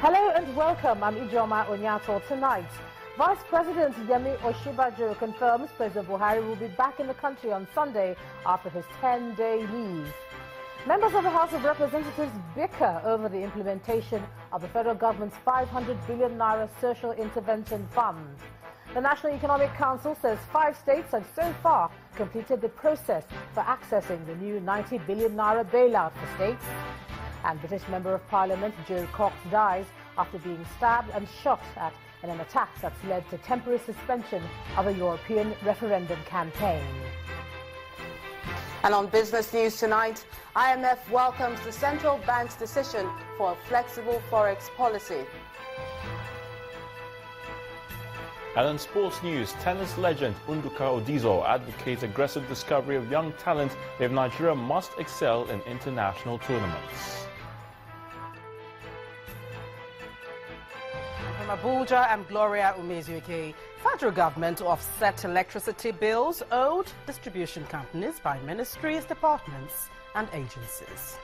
Hello and welcome. I'm Ijoma Onyato. Tonight, Vice President Yemi Osinbajo confirms President Buhari will be back in the country on Sunday after his 10-day leave. Members of the House of Representatives bicker over the implementation of the federal government's 500 billion naira social intervention fund. The National Economic Council says 5 states have so far completed the process for accessing the new 90 billion naira bailout for states. And British Member of Parliament Joe Cox dies after being stabbed and shot at in an attack that's led to temporary suspension of a European referendum campaign. And on business news tonight, IMF welcomes the central bank's decision for a flexible forex policy. And in sports news, tennis legend Nduka Odizo advocates aggressive discovery of young talent if Nigeria must excel in international tournaments. From Abuja, I'm Gloria Umezuike. Federal government to offset electricity bills owed distribution companies by ministries, departments and agencies.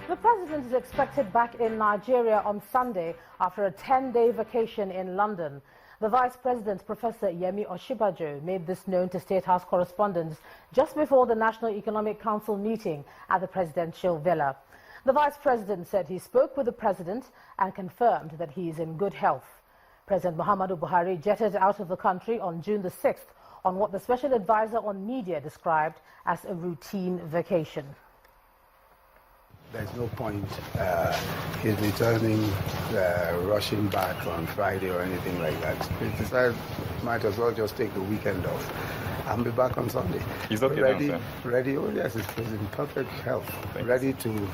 The president is expected back in Nigeria on Sunday after a 10-day vacation in London. The Vice President, Professor Yemi Osinbajo, made this known to State House correspondents just before the National Economic Council meeting at the presidential villa. The Vice President said he spoke with the President and confirmed that he is in good health. President Muhammadu Buhari jetted out of the country on June the 6th on what the Special Advisor on Media described as a routine vacation. There's no point he's returning, rushing back on Friday or anything like that. He decided might as well just take the weekend off and be back on Sunday. He's okay ready, now, sir? Ready, oh yes, he's in perfect health. Ready to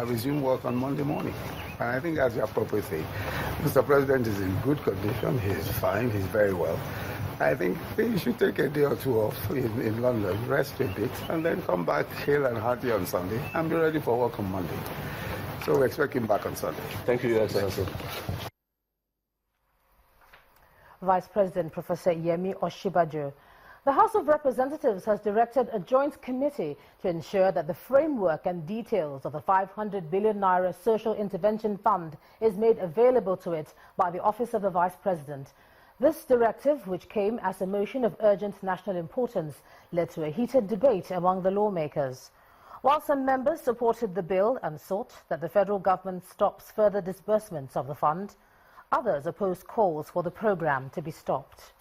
resume work on Monday morning. And I think that's the appropriate thing. Mr. President is in good condition. He's fine. He's very well. I think he should take a day or two off in London, rest a bit, and then come back hale and hearty on Sunday and be ready for work on Monday. So we expect him back on Sunday. Thank you, Your Excellency. Vice President Professor Yemi Osinbajo. The House of Representatives has directed a joint committee to ensure that the framework and details of the 500 billion naira social intervention fund is made available to it by the Office of the Vice President. This directive, which came as a motion of urgent national importance, led to a heated debate among the lawmakers. While some members supported the bill and sought that the federal government stops further disbursements of the fund, others opposed calls for the program to be stopped.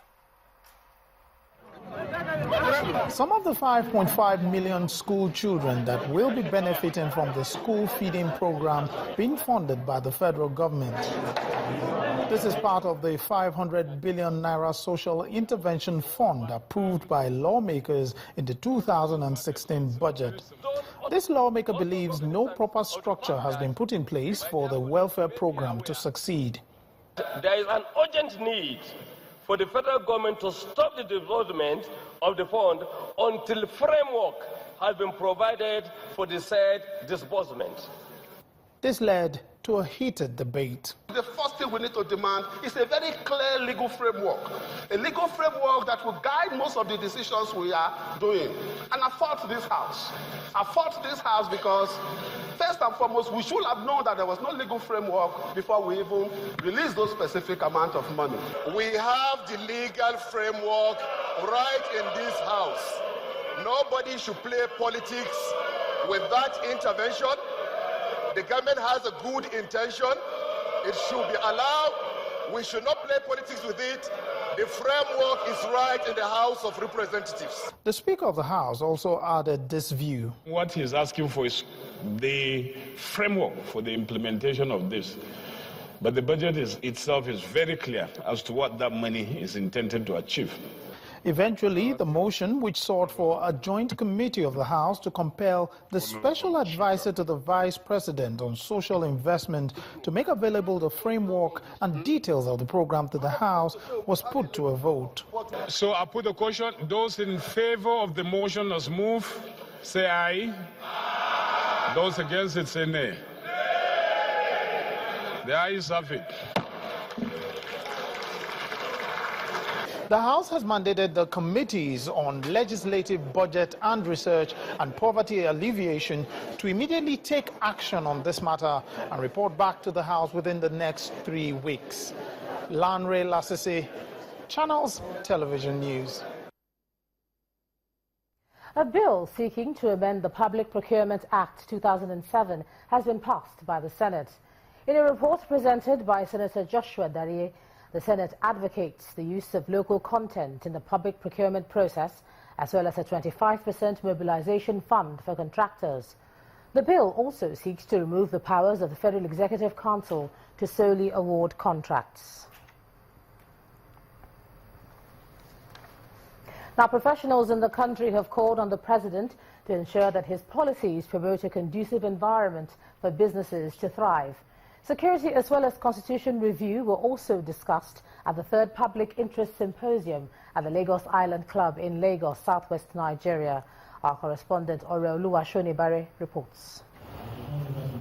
Some of the 5.5 million school children that will be benefiting from the school feeding program being funded by the federal government. This is part of the 500 billion naira social intervention fund approved by lawmakers in the 2016 budget. This lawmaker believes no proper structure has been put in place for the welfare program to succeed. There is an urgent need for the federal government to stop the development of the fund until framework has been provided for the said disbursement. This led to a heated debate. The first thing we need to demand is a very clear legal framework. A legal framework that will guide most of the decisions we are doing. And I fault this House. I fault this House because, first and foremost, we should have known that there was no legal framework before we even released those specific amount of money. We have the legal framework right in this House. Nobody should play politics with that intervention. The government has a good intention. It should be allowed. We should not play politics with it. The framework is right in the House of Representatives. The Speaker of the House also added this view. What he's asking for is the framework for the implementation of this. But the budget itself is very clear as to what that money is intended to achieve. Eventually, the motion, which sought for a joint committee of the House to compel the special advisor to the Vice President on social investment to make available the framework and details of the program to the House, was put to a vote. So I put a question. Those in favor of the motion as moved, say aye. Those against it, say nay. The ayes have it. The House has mandated the committees on legislative, budget and research and poverty alleviation to immediately take action on this matter and report back to the House within the next 3 weeks. Lanre Lasisi, Channels Television News. A bill seeking to amend the Public Procurement Act 2007 has been passed by the Senate. In a report presented by Senator Joshua Darie, the Senate advocates the use of local content in the public procurement process, as well as a 25% mobilization fund for contractors. The bill also seeks to remove the powers of the Federal Executive Council to solely award contracts. Now, professionals in the country have called on the President to ensure that his policies promote a conducive environment for businesses to thrive. Security as well as constitution review were also discussed at the 3rd Public Interest Symposium at the Lagos Island Club in Lagos, southwest Nigeria. Our correspondent Oreoluwa Shonibare reports.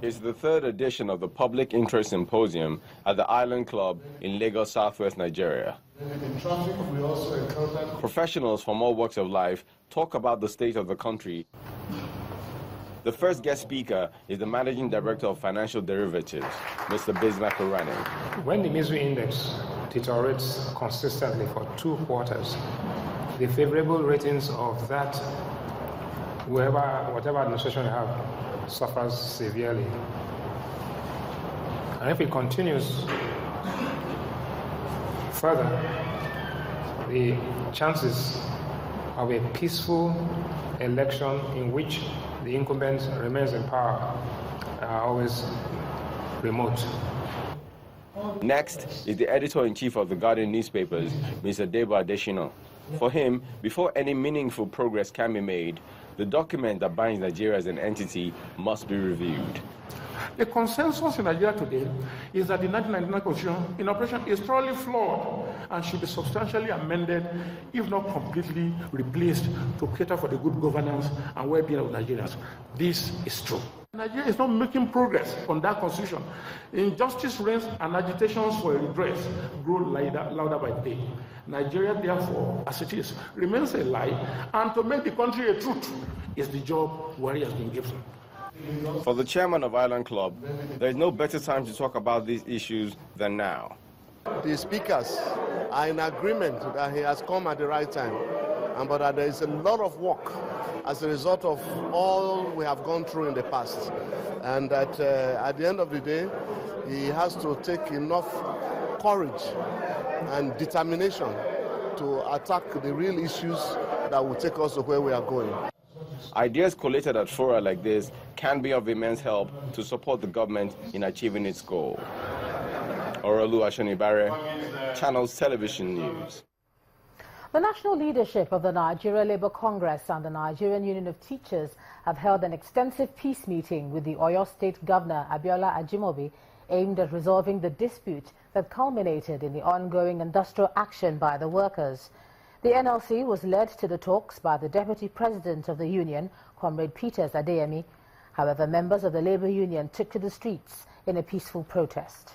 It's the 3rd edition of the Public Interest Symposium at the Island Club in Lagos, southwest Nigeria. In traffic, we also encountered professionals from all walks of life talk about the state of the country. The first guest speaker is the Managing Director of Financial Derivatives, Mr. Bismarck Orane. When the misery index deteriorates consistently for 2 quarters, the favorable ratings of that, whatever administration you have, suffers severely. And if it continues further, the chances of a peaceful election in which the incumbent remains in power are always remote. Next is the editor-in-chief of the Guardian newspapers, Mr. Debo Adeshina. For him, before any meaningful progress can be made, the document that binds Nigeria as an entity must be reviewed. The consensus in Nigeria today is that the 1999 Constitution in operation is thoroughly flawed and should be substantially amended, if not completely replaced, to cater for the good governance and well-being of Nigerians. This is true. Nigeria is not making progress on that Constitution. Injustice reigns and agitations for a redress grow louder by the day. Nigeria, therefore, as it is, remains a lie, and to make the country a truth is the job Buhari has been given. For the chairman of Island Club, there is no better time to talk about these issues than now. The speakers are in agreement that he has come at the right time, but that there is a lot of work as a result of all we have gone through in the past, and that at the end of the day, he has to take enough courage and determination to attack the real issues that will take us to where we are going. Ideas collated at fora like this can be of immense help to support the government in achieving its goal. Oreoluwa Shonibare, Channels Television News. The national leadership of the Nigeria Labour Congress and the Nigerian Union of Teachers have held an extensive peace meeting with the Oyo State Governor Abiola Ajimobi, aimed at resolving the dispute that culminated in the ongoing industrial action by the workers. The NLC was led to the talks by the Deputy President of the Union, Comrade Peters Adeyemi. However, members of the Labour Union took to the streets in a peaceful protest.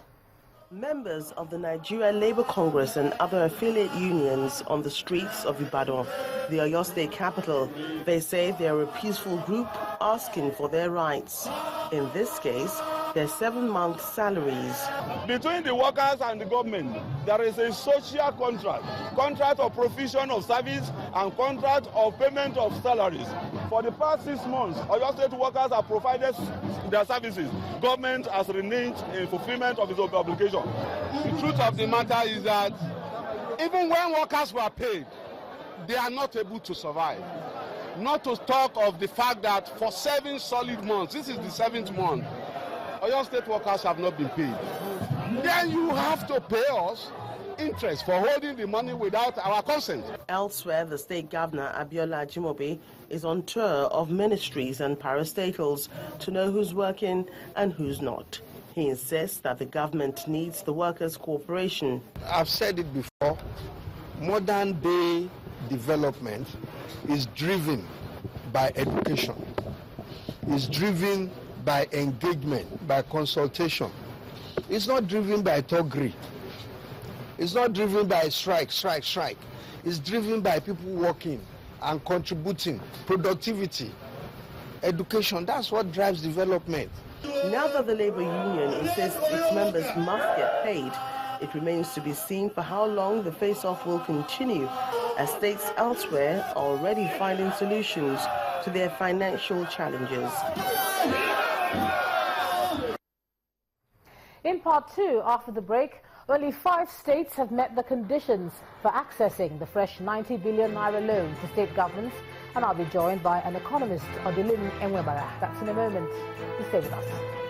Members of the Nigeria Labour Congress and other affiliate unions on the streets of Ibadan, the Oyo State capital, they say they are a peaceful group asking for their rights. In this case, their 7-month salaries. Between the workers and the government, there is a social contract of provision of service and contract of payment of salaries. For the past 6 months, Oyo State workers have provided their services. Government has reneged in fulfillment of its obligation. The truth of the matter is that even when workers were paid, they are not able to survive. Not to talk of the fact that for 7 solid months, this is the 7th month, Oyo State workers have not been paid. Then you have to pay us interest for holding the money without our consent. Elsewhere, the state governor, Abiola Ajimobi, is on tour of ministries and parastatals to know who's working and who's not. He insists that the government needs the workers' cooperation. I've said it before, modern day development is driven by education, is driven by engagement, by consultation. It's not driven by thuggery. It's not driven by strike. is driven by people working and contributing, productivity, education. That's what drives development. Now that the Labour Union insists its members must get paid, it remains to be seen for how long the face-off will continue, as states elsewhere are already finding solutions to their financial challenges. In part two, after the break, only 5 states have met the conditions for accessing the fresh 90 billion naira loan to state governments, and I'll be joined by an economist, Odilin Enwebara. That's in a moment. Stay with us.